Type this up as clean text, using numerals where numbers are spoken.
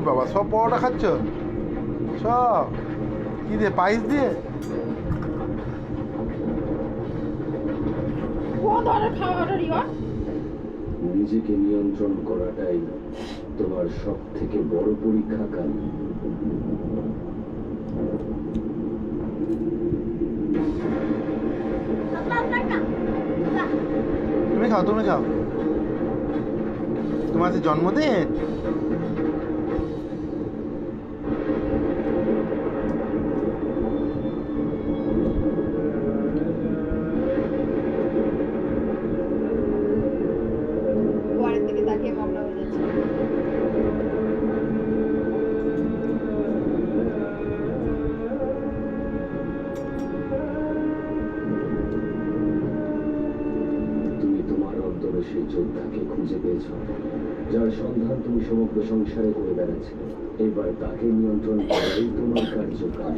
বাবা, সব পরোটা খাচ্ছ? সব কি দিয়ে, পায়েস দিয়ে? নিজেকে নিয়ন্ত্রণ করাটাই তোমার সব থেকে বড় পরীক্ষা কাল। তুমি খাও, তুমি খাও, তোমার আজকে জন্মদিন। সেই যোদ্ধাকে খুঁজে পেয়েছ, যার সন্ধান তুমি সমগ্র সংসারে করে বেড়াচ্ছ। এবার তাকে নিয়ন্ত্রণ করাই তোমার কার্যকাল।